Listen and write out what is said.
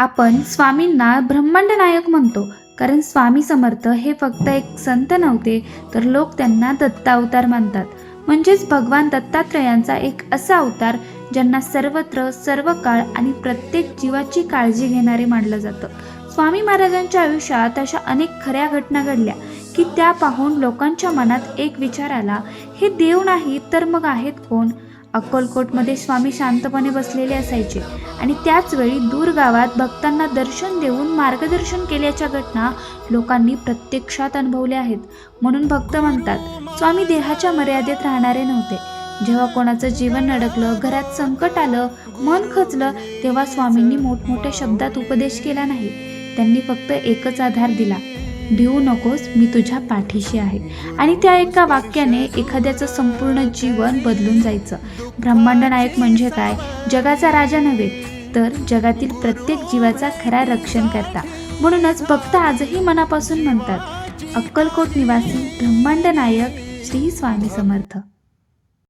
आपण स्वामींना ब्रह्मांड नायक म्हणतो, कारण स्वामी समर्थ हे फक्त एक संत नव्हते, तर लोक त्यांना दत्तावतार मानतात. म्हणजेच भगवान दत्तात्रयांचा एक असा अवतार ज्यांना सर्वत्र सर्व काळ आणि प्रत्येक जीवाची काळजी घेणारे मानलं जातं. स्वामी महाराजांच्या आयुष्यात अशा अनेक खऱ्या घटना घडल्या की त्या पाहून लोकांच्या मनात एक विचार आला, हे देव नाही तर मग आहेत कोण? अक्कलकोटमध्ये स्वामी शांतपणे बसलेले असायचे आणि त्याच वेळी दूर गावात भक्तांना दर्शन देऊन मार्गदर्शन केल्याच्या घटना लोकांनी प्रत्यक्षात अनुभवल्या आहेत. म्हणून भक्त म्हणतात, स्वामी देहाच्या मर्यादेत राहणारे नव्हते. जेव्हा कोणाचं जीवन अडकलं, घरात संकट आलं, मन खचलं, तेव्हा स्वामींनी मोठमोठ्या शब्दात उपदेश केला नाही. त्यांनी फक्त एकच आधार दिला, भिवू नकोस, मी तुझ्या पाठीशी आहे. आणि त्या एका वाक्याने एखाद्याचं संपूर्ण जीवन बदलून जायचं. ब्रह्मांड नायक म्हणजे काय? जगाचा राजा नव्हे, तर जगातील प्रत्येक जीवाचा खरा रक्षण करता. म्हणूनच भक्त आजही मनापासून म्हणतात, अक्कलकोट निवासी ब्रह्मांड नायक श्री स्वामी समर्थ.